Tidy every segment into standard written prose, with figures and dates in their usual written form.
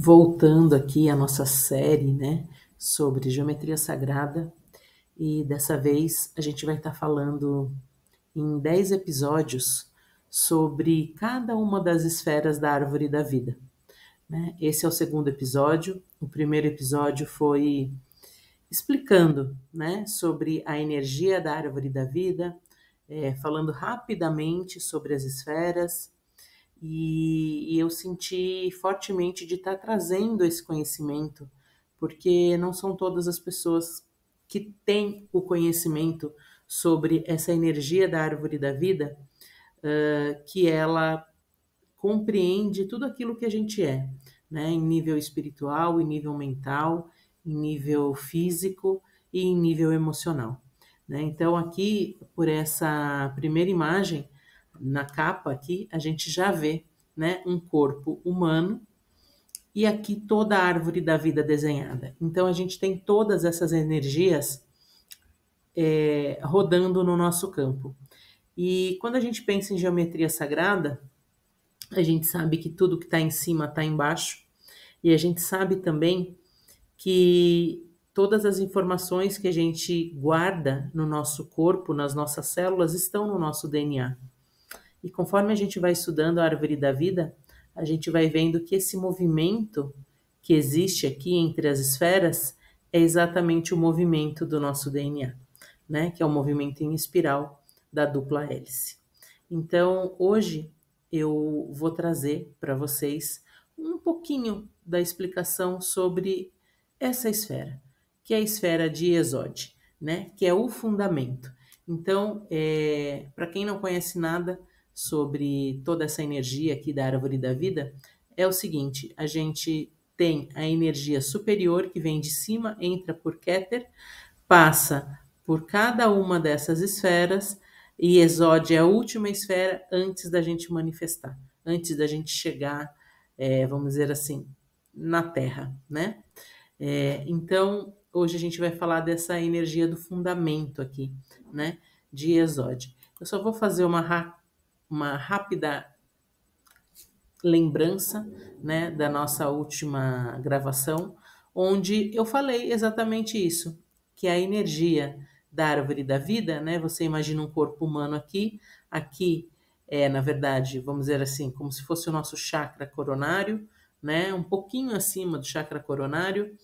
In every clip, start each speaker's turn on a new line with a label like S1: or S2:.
S1: Voltando aqui à nossa série, né, sobre geometria sagrada, e dessa vez a gente vai estar falando em 10 episódios sobre cada uma das esferas da árvore da vida, né? Esse é o segundo episódio. O primeiro episódio foi explicando, né, sobre a energia da árvore da vida, falando rapidamente sobre as esferas, e eu senti fortemente de estar trazendo esse conhecimento, porque não são todas as pessoas que têm o conhecimento sobre essa energia da árvore da vida, que ela compreende tudo aquilo que a gente é, né? Em nível espiritual, em nível mental, em nível físico e em nível emocional, né? Então, aqui, por essa primeira imagem, na capa aqui, a gente já vê, né, um corpo humano e aqui toda a árvore da vida desenhada. Então, a gente tem todas essas energias rodando no nosso campo. E quando a gente pensa em geometria sagrada, a gente sabe que tudo que está em cima está embaixo, e a gente sabe também que todas as informações que a gente guarda no nosso corpo, nas nossas células, estão no nosso DNA. E conforme a gente vai estudando a árvore da vida, a gente vai vendo que esse movimento que existe aqui entre as esferas é exatamente o movimento do nosso DNA, né? Que é o movimento em espiral da dupla hélice. Então, hoje eu vou trazer para vocês um pouquinho da explicação sobre essa esfera, que é a esfera de Esode, né? Que é o fundamento. Então, para quem não conhece nada sobre toda essa energia aqui da árvore da vida, é o seguinte: a gente tem a energia superior que vem de cima, entra por Keter, passa por cada uma dessas esferas, e Exode é a última esfera antes da gente manifestar, antes da gente chegar, vamos dizer assim, na Terra, né? Então, hoje a gente vai falar dessa energia do fundamento aqui, né? De Exode. Eu só vou fazer uma rápida lembrança, né, da nossa última gravação, onde eu falei exatamente isso, que a energia da árvore da vida, né, você imagina um corpo humano aqui, aqui é, na verdade, vamos dizer assim, como se fosse o nosso chakra coronário, né, um pouquinho acima do chakra coronário.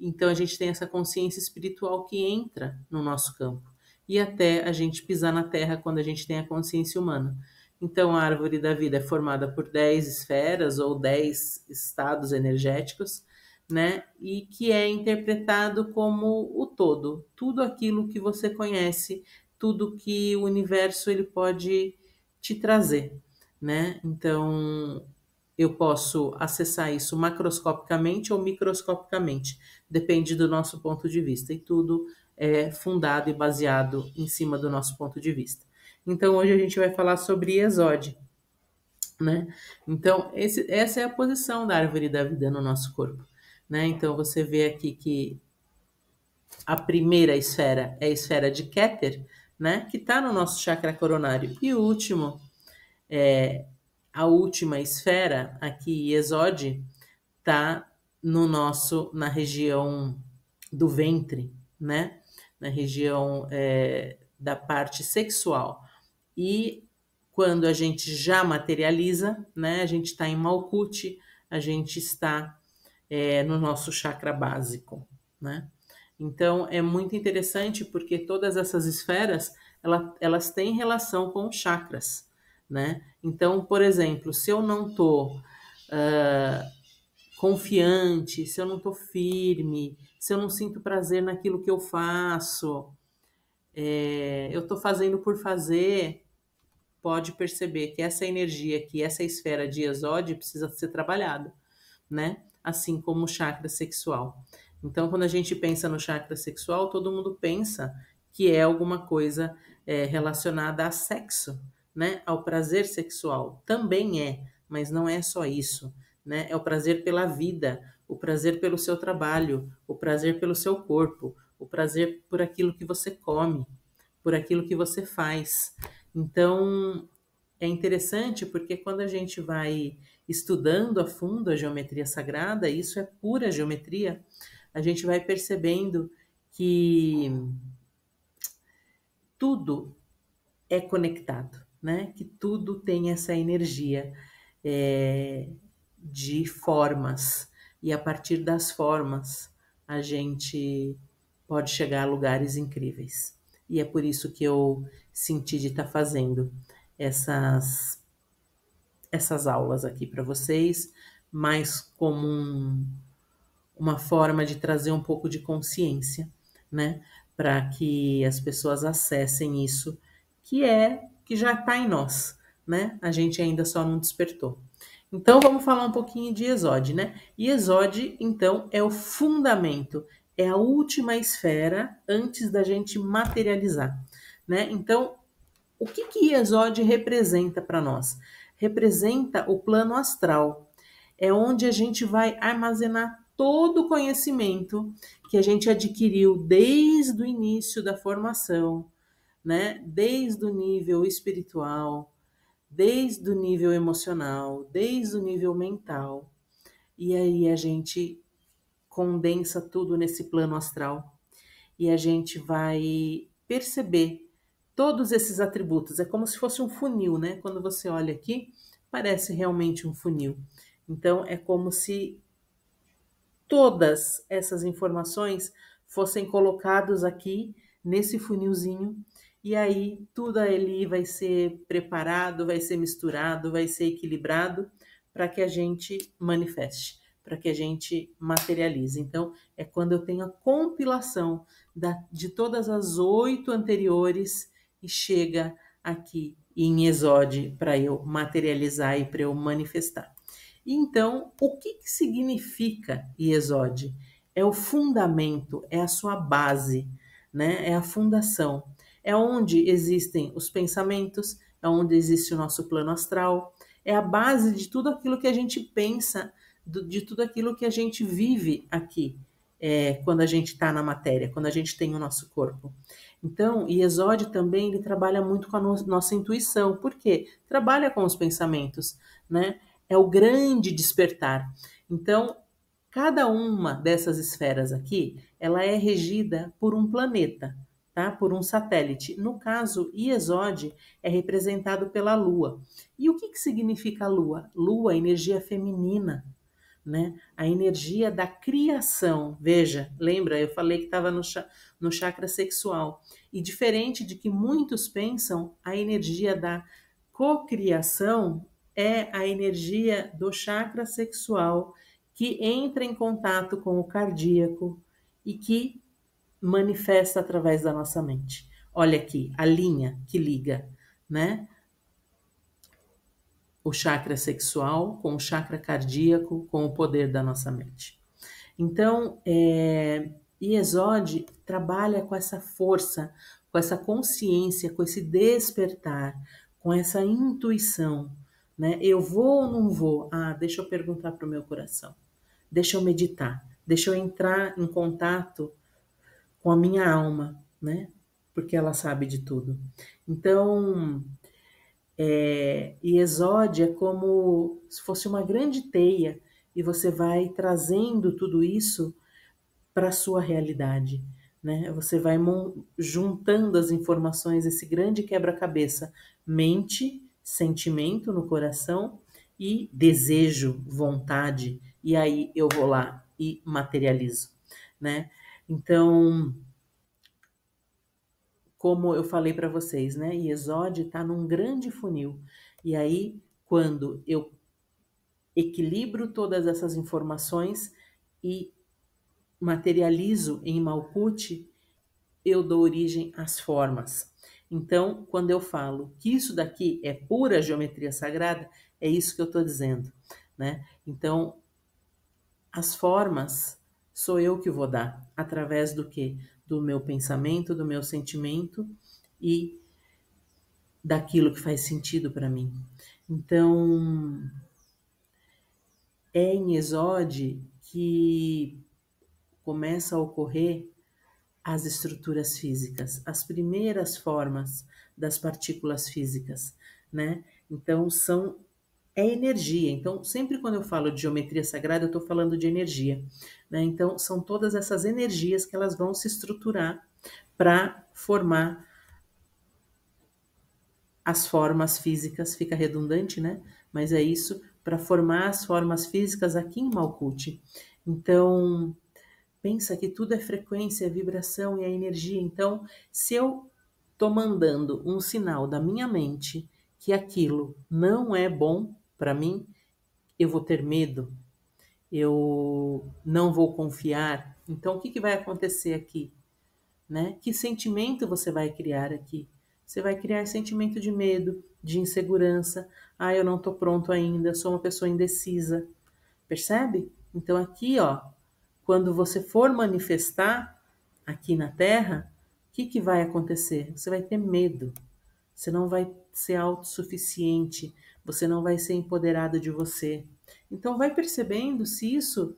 S1: Então a gente tem essa consciência espiritual que entra no nosso campo, e até a gente pisar na Terra quando a gente tem a consciência humana. Então, a árvore da vida é formada por 10 esferas ou 10 estados energéticos, né? E que é interpretado como o todo, tudo aquilo que você conhece, tudo que o universo ele pode te trazer, né? Então, eu posso acessar isso macroscopicamente ou microscopicamente, depende do nosso ponto de vista, e tudo é fundado e baseado em cima do nosso ponto de vista. Então, hoje a gente vai falar sobre Exode, né? Então, essa é a posição da árvore da vida no nosso corpo, né? Então, você vê aqui que a primeira esfera é a esfera de Keter, né? Que está no nosso chakra coronário. E o último, a última esfera aqui, Exode, está no nosso, na região do ventre, né? Na região da parte sexual. E quando a gente já materializa, né? A gente está em Malkuth, a gente está no nosso chakra básico, né? Então é muito interessante porque todas essas esferas elas têm relação com os chakras, né? Então, por exemplo, se eu não estou confiante, se eu não estou firme, se eu não sinto prazer naquilo que eu faço, eu estou fazendo por fazer, pode perceber que essa energia aqui, essa esfera de Exode precisa ser trabalhada, né? Assim como o chakra sexual. Então, quando a gente pensa no chakra sexual, todo mundo pensa que é alguma coisa relacionada a sexo, né? Ao prazer sexual. Também é, mas não é só isso, né? É o prazer pela vida, o prazer pelo seu trabalho, o prazer pelo seu corpo, o prazer por aquilo que você come, por aquilo que você faz. Então, é interessante porque quando a gente vai estudando a fundo a geometria sagrada, isso é pura geometria, a gente vai percebendo que tudo é conectado, né? Que tudo tem essa energia é, de formas, e a partir das formas a gente pode chegar a lugares incríveis. E é por isso que eu senti de estar fazendo essas, essas aulas aqui para vocês, mais como uma forma de trazer um pouco de consciência, né? Para que as pessoas acessem isso que já está em nós, né? A gente ainda só não despertou. Então vamos falar um pouquinho de Exode, né? E Exode, então, é o fundamento, é a última esfera antes da gente materializar, né? Então, o que Exode representa para nós? Representa o plano astral. É onde a gente vai armazenar todo o conhecimento que a gente adquiriu desde o início da formação, né? Desde o nível espiritual, desde o nível emocional, desde o nível mental. E aí a gente condensa tudo nesse plano astral e a gente vai perceber todos esses atributos. É como se fosse um funil, né? Quando você olha aqui, parece realmente um funil. Então, é como se todas essas informações fossem colocadas aqui nesse funilzinho e aí tudo ali vai ser preparado, vai ser misturado, vai ser equilibrado para que a gente manifeste, para que a gente materialize. Então, é quando eu tenho a compilação de todas as 8 anteriores e chega aqui em Exode para eu materializar e para eu manifestar. Então, o que significa Iesode? É o fundamento, é a sua base, né? É a fundação. É onde existem os pensamentos, é onde existe o nosso plano astral, é a base de tudo aquilo que a gente pensa, de tudo aquilo que a gente vive aqui, quando a gente está na matéria, quando a gente tem o nosso corpo. Então, Iesode também ele trabalha muito com a nossa intuição. Por quê? Trabalha com os pensamentos, né? É o grande despertar. Então, cada uma dessas esferas aqui, ela é regida por um planeta, tá? Por um satélite. No caso, Iesode é representado pela Lua. E o que significa a Lua? Lua, energia feminina, né? A energia da criação. Veja, lembra, eu falei que estava no chakra sexual. E diferente de que muitos pensam, a energia da cocriação é a energia do chakra sexual que entra em contato com o cardíaco e que manifesta através da nossa mente. Olha aqui, a linha que liga, né? O chakra sexual com o chakra cardíaco, com o poder da nossa mente. Então, Iesode trabalha com essa força, com essa consciência, com esse despertar, com essa intuição, né? Eu vou ou não vou? Ah, deixa eu perguntar para o meu coração. Deixa eu meditar. Deixa eu entrar em contato com a minha alma, né? Porque ela sabe de tudo. Então, e Exode é como se fosse uma grande teia e você vai trazendo tudo isso para a sua realidade, né? Você vai juntando as informações, esse grande quebra-cabeça, mente, sentimento no coração e desejo, vontade, e aí eu vou lá e materializo, né? Então, como eu falei para vocês, né? Iesode está num grande funil. E aí, quando eu equilibro todas essas informações e materializo em Malkuth, eu dou origem às formas. Então, quando eu falo que isso daqui é pura geometria sagrada, é isso que eu estou dizendo, né? Então, as formas sou eu que vou dar, através do quê? Do meu pensamento, do meu sentimento e daquilo que faz sentido para mim. Então, é em Exode que começa a ocorrer as estruturas físicas, as primeiras formas das partículas físicas, né? Então, é energia. Então, sempre quando eu falo de geometria sagrada, eu estou falando de energia, né? Então, são todas essas energias que elas vão se estruturar para formar as formas físicas, fica redundante, né? Mas é isso, para formar as formas físicas aqui em Malkuth. Então, pensa que tudo é frequência, é vibração e é energia. Então, se eu estou mandando um sinal da minha mente que aquilo não é bom para mim, eu vou ter medo, eu não vou confiar. Então, o que, que vai acontecer aqui? Né? Que sentimento você vai criar aqui? Você vai criar sentimento de medo, de insegurança. Ah, eu não estou pronto ainda, sou uma pessoa indecisa. Percebe? Então aqui, ó, quando você for manifestar aqui na Terra, o que, que vai acontecer? Você vai ter medo. Você não vai ser autossuficiente, você não vai ser empoderado de você. Então vai percebendo se isso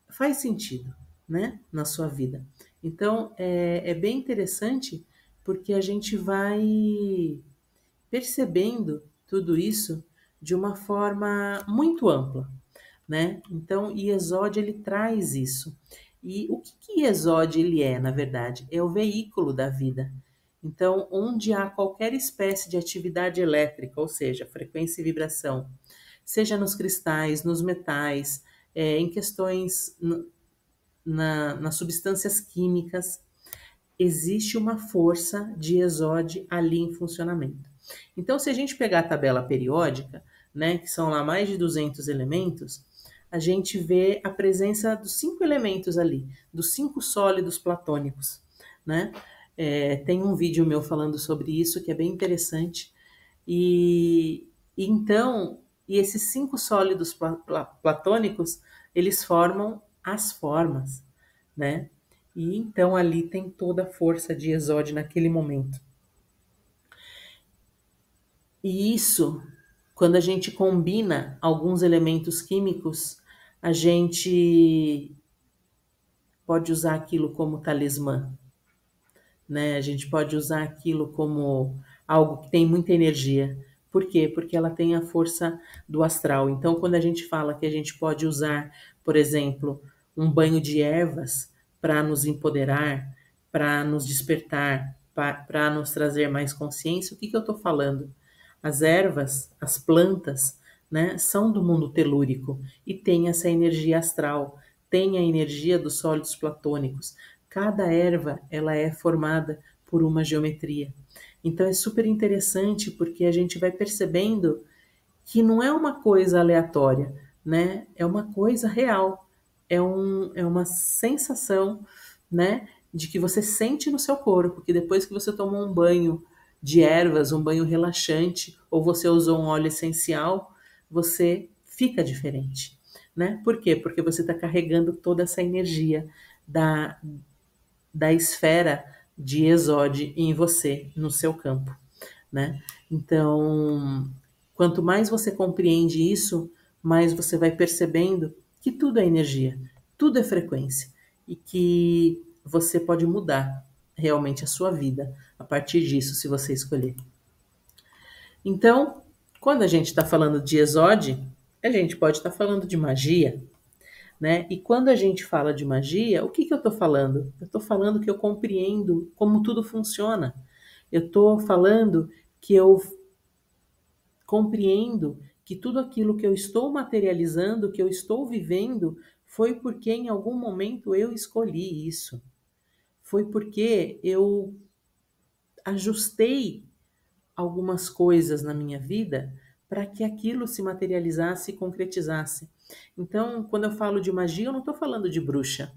S1: faz sentido, né, na sua vida. Então é bem interessante porque a gente vai percebendo tudo isso de uma forma muito ampla, né? Então, Iesod ele traz isso. E o que Iesod ele é, na verdade? É o veículo da vida. Então, onde há qualquer espécie de atividade elétrica, ou seja, frequência e vibração, seja nos cristais, nos metais, em questões nas substâncias químicas, existe uma força de Iesod ali em funcionamento. Então, se a gente pegar a tabela periódica, né, que são lá mais de 200 elementos, a gente vê a presença dos 5 elementos ali, dos 5 sólidos platônicos, né? Tem um vídeo meu falando sobre isso que é bem interessante. E esses 5 sólidos platônicos, eles formam as formas, né? E então ali tem toda a força de Iesod naquele momento. E isso, quando a gente combina alguns elementos químicos, a gente pode usar aquilo como talismã, né? A gente pode usar aquilo como algo que tem muita energia. Por quê? Porque ela tem a força do astral. Então, quando a gente fala que a gente pode usar, por exemplo, um banho de ervas para nos empoderar, para nos despertar, para nos trazer mais consciência, o que, que eu estou falando? As ervas, as plantas, né, são do mundo telúrico e tem essa energia astral, tem a energia dos sólidos platônicos. Cada erva ela é formada por uma geometria. Então é super interessante porque a gente vai percebendo que não é uma coisa aleatória, né? É uma coisa real. É uma sensação, né? De que você sente no seu corpo, que depois que você tomou um banho de ervas, um banho relaxante, ou você usou um óleo essencial, você fica diferente, né? Por quê? Porque você está carregando toda essa energia da, da esfera de Iesod em você, no seu campo, né? Então, quanto mais você compreende isso, mais você vai percebendo que tudo é energia, tudo é frequência e que você pode mudar realmente a sua vida a partir disso, se você escolher. Então, quando a gente está falando de Iesod, a gente pode estar falando de magia, né? E quando a gente fala de magia, o que, que eu estou falando? Eu estou falando que eu compreendo como tudo funciona. Eu estou falando que eu compreendo que tudo aquilo que eu estou materializando, que eu estou vivendo, foi porque em algum momento eu escolhi isso. Foi porque eu ajustei algumas coisas na minha vida para que aquilo se materializasse e concretizasse. Então, quando eu falo de magia, eu não estou falando de bruxa,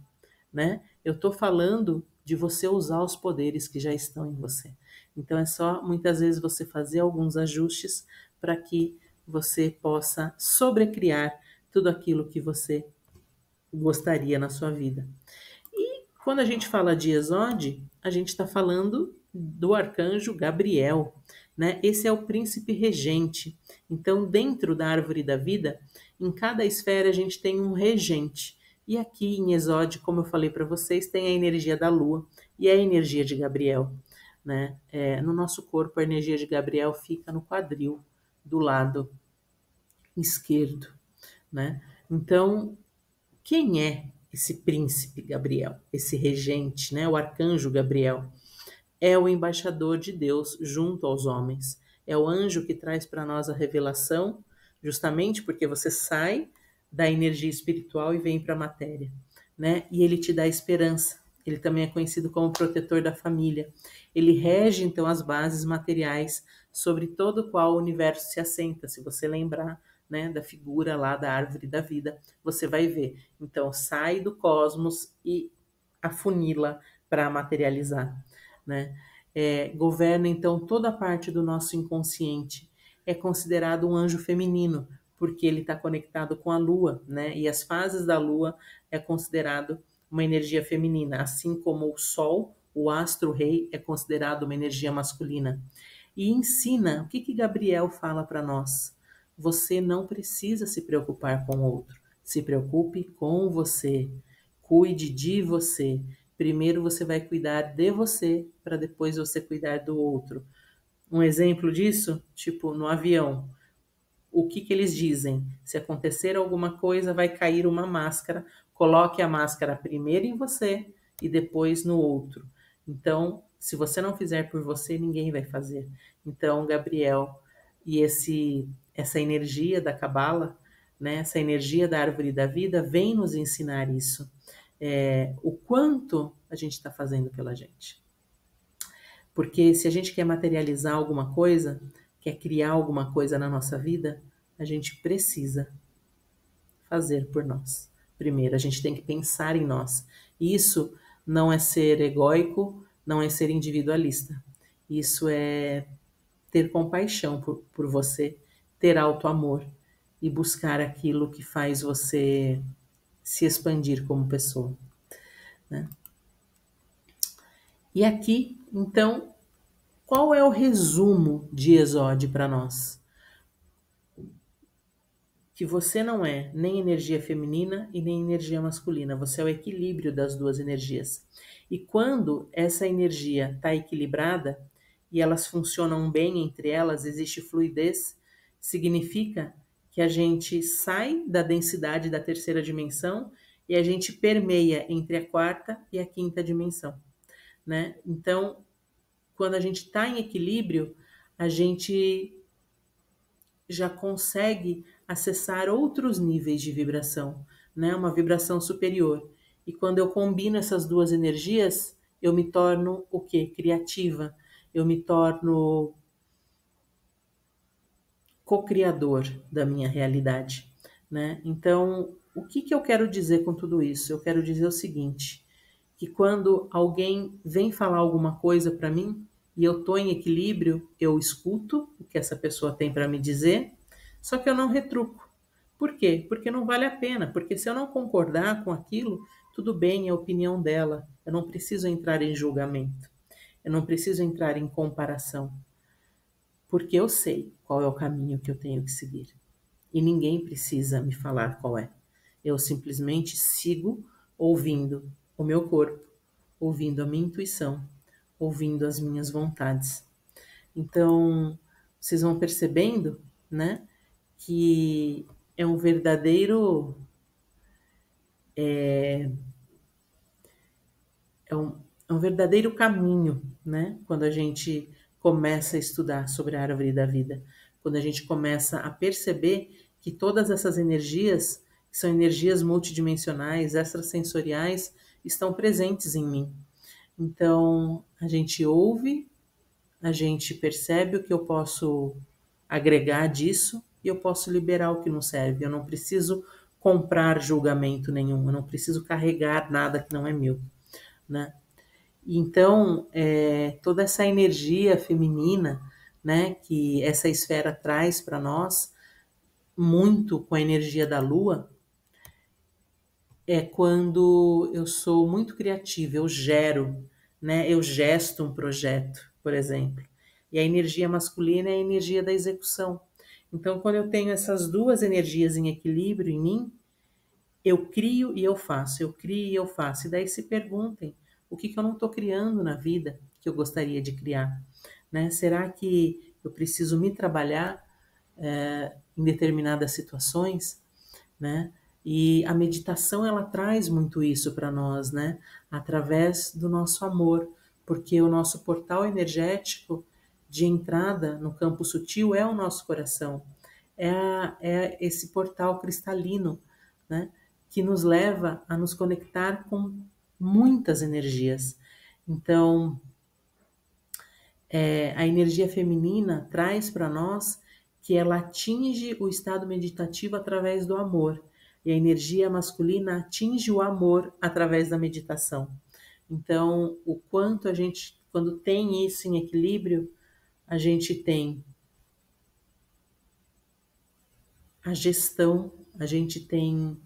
S1: né? Eu estou falando de você usar os poderes que já estão em você. Então, é só muitas vezes você fazer alguns ajustes para que você possa sobrecriar tudo aquilo que você gostaria na sua vida. E quando a gente fala de Exode, a gente está falando do arcanjo Gabriel, né? Esse é o príncipe regente. Então, dentro da árvore da vida, em cada esfera a gente tem um regente. E aqui em Exode, como eu falei para vocês, tem a energia da lua e a energia de Gabriel, né? No nosso corpo, a energia de Gabriel fica no quadril, do lado esquerdo, né? Então, quem é esse príncipe Gabriel, esse regente, né? O arcanjo Gabriel é o embaixador de Deus junto aos homens. É o anjo que traz para nós a revelação, justamente porque você sai da energia espiritual e vem para a matéria, né? E ele te dá esperança. Ele também é conhecido como protetor da família. Ele rege então as bases materiais sobre todo o qual o universo se assenta. Se você lembrar, né, da figura lá da árvore da vida, você vai ver. Então sai do cosmos e afunila para materializar, né? Governa então toda a parte do nosso inconsciente. É considerado um anjo feminino, porque ele está conectado com a lua, né? E as fases da lua é considerado uma energia feminina, assim como o sol, o astro-rei, é considerado uma energia masculina. E ensina, o que que Gabriel fala para nós? Você não precisa se preocupar com o outro. Se preocupe com você. Cuide de você. Primeiro você vai cuidar de você, para depois você cuidar do outro. Um exemplo disso, tipo no avião, o que que eles dizem? Se acontecer alguma coisa, vai cair uma máscara. Coloque a máscara primeiro em você e depois no outro. Então, se você não fizer por você, ninguém vai fazer. Então, Gabriel e essa energia da Cabala, né, essa energia da árvore da vida, vem nos ensinar isso. O quanto a gente está fazendo pela gente. Porque se a gente quer materializar alguma coisa, quer criar alguma coisa na nossa vida, a gente precisa fazer por nós. Primeiro, a gente tem que pensar em nós. Isso não é ser egóico, não é ser individualista. Isso é ter compaixão por você, ter auto-amor e buscar aquilo que faz você se expandir como pessoa, né? E aqui, então, qual é o resumo de Exode para nós? Que você não é nem energia feminina e nem energia masculina, você é o equilíbrio das duas energias. E quando essa energia está equilibrada e elas funcionam bem entre elas, existe fluidez, significa que a gente sai da densidade da terceira dimensão e a gente permeia entre a quarta e a quinta dimensão, né? Então, quando a gente está em equilíbrio, a gente já consegue acessar outros níveis de vibração, né? Uma vibração superior. E quando eu combino essas duas energias, eu me torno o quê? Criativa. Eu me torno co-criador da minha realidade, né? Então, o que que eu quero dizer com tudo isso? Eu quero dizer o seguinte, que quando alguém vem falar alguma coisa para mim e eu estou em equilíbrio, eu escuto o que essa pessoa tem para me dizer, só que eu não retruco. Por quê? Porque não vale a pena, porque se eu não concordar com aquilo, tudo bem, é a opinião dela. Eu não preciso entrar em julgamento. Eu não preciso entrar em comparação, porque eu sei qual é o caminho que eu tenho que seguir. E ninguém precisa me falar qual é. Eu simplesmente sigo ouvindo o meu corpo, ouvindo a minha intuição, ouvindo as minhas vontades. Então, vocês vão percebendo, né, que é um verdadeiro é um verdadeiro caminho, né, quando a gente começa a estudar sobre a árvore da vida, quando a gente começa a perceber que todas essas energias, que são energias multidimensionais, extrasensoriais, estão presentes em mim. Então, a gente ouve, a gente percebe o que eu posso agregar disso e eu posso liberar o que não serve. Eu não preciso comprar julgamento nenhum, eu não preciso carregar nada que não é meu, né? Então, toda essa energia feminina, né, que essa esfera traz para nós, muito com a energia da lua, é quando eu sou muito criativa, eu gero, né? Eu gesto um projeto, por exemplo. E a energia masculina é a energia da execução. Então, quando eu tenho essas duas energias em equilíbrio em mim, eu crio e eu faço, eu crio e eu faço. E daí se perguntem, o que que eu não estou criando na vida que eu gostaria de criar, né? Será que eu preciso me trabalhar em determinadas situações, né? E a meditação ela traz muito isso para nós, né? Através do nosso amor, porque o nosso portal energético de entrada no campo sutil é o nosso coração, é esse portal cristalino, né? Que nos leva a nos conectar com muitas energias. Então, a energia feminina traz para nós que ela atinge o estado meditativo através do amor, e a energia masculina atinge o amor através da meditação. Então, o quanto a gente, quando tem isso em equilíbrio, a gente tem a gestão, a gente tem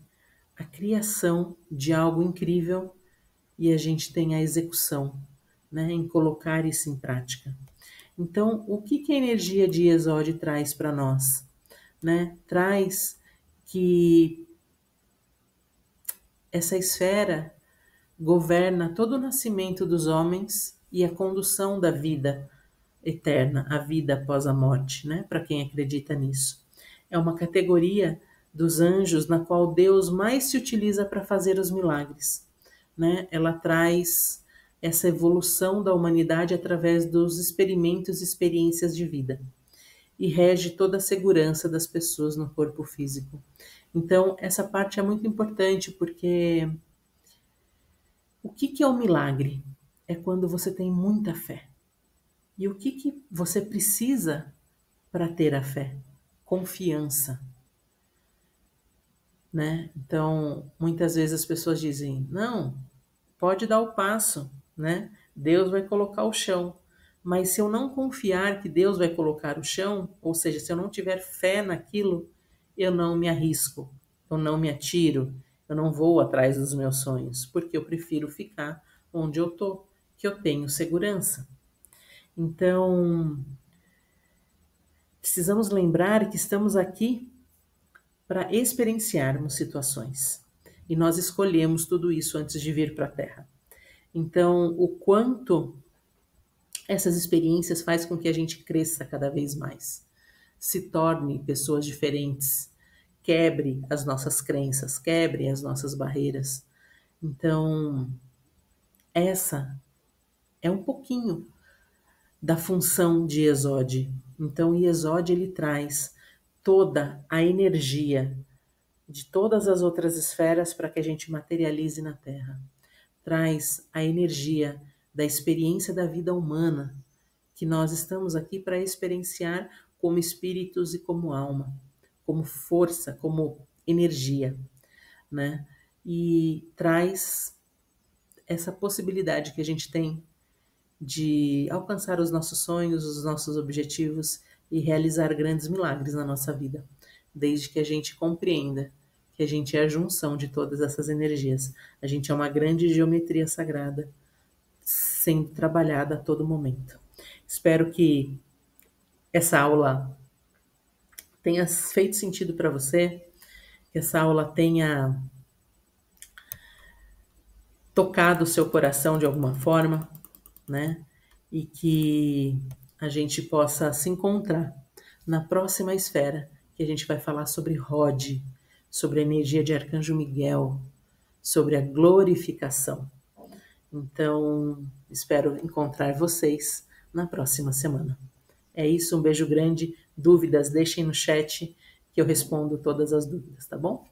S1: a criação de algo incrível e a gente tem a execução, né, em colocar isso em prática. Então, o que a energia de Iesod traz para nós? Né? Traz que essa esfera governa todo o nascimento dos homens e a condução da vida eterna, a vida após a morte, né? Para quem acredita nisso. É uma categoria dos anjos na qual Deus mais se utiliza para fazer os milagres, né? Ela traz essa evolução da humanidade através dos experimentos e experiências de vida e rege toda a segurança das pessoas no corpo físico. Então, essa parte é muito importante porque o que é o milagre? É quando você tem muita fé. E o que você precisa para ter a fé? Confiança. Né? Então, muitas vezes as pessoas dizem, não, pode dar o passo, né? Deus vai colocar o chão. Mas se eu não confiar que Deus vai colocar o chão, ou seja, se eu não tiver fé naquilo, eu não me arrisco, eu não me atiro, eu não vou atrás dos meus sonhos, porque eu prefiro ficar onde eu tô, que eu tenho segurança. Então, precisamos lembrar que estamos aqui para experienciarmos situações. E nós escolhemos tudo isso antes de vir para a Terra. Então, o quanto essas experiências faz com que a gente cresça cada vez mais, se torne pessoas diferentes, quebre as nossas crenças, quebre as nossas barreiras. Então, essa é um pouquinho da função de Iesod. Então, Iesod ele traz toda a energia de todas as outras esferas para que a gente materialize na Terra. Traz a energia da experiência da vida humana, que nós estamos aqui para experienciar como espíritos e como alma, como força, como energia, né? E traz essa possibilidade que a gente tem de alcançar os nossos sonhos, os nossos objetivos e realizar grandes milagres na nossa vida, desde que a gente compreenda que a gente é a junção de todas essas energias. A gente é uma grande geometria sagrada, sendo trabalhada a todo momento. Espero que essa aula tenha feito sentido para você, que essa aula tenha tocado o seu coração de alguma forma, né? E que a gente possa se encontrar na próxima esfera, que a gente vai falar sobre Rod, sobre a energia de Arcanjo Miguel, sobre a glorificação. Então, espero encontrar vocês na próxima semana. É isso, um beijo grande. Dúvidas, deixem no chat que eu respondo todas as dúvidas, tá bom?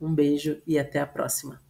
S1: Um beijo e até a próxima.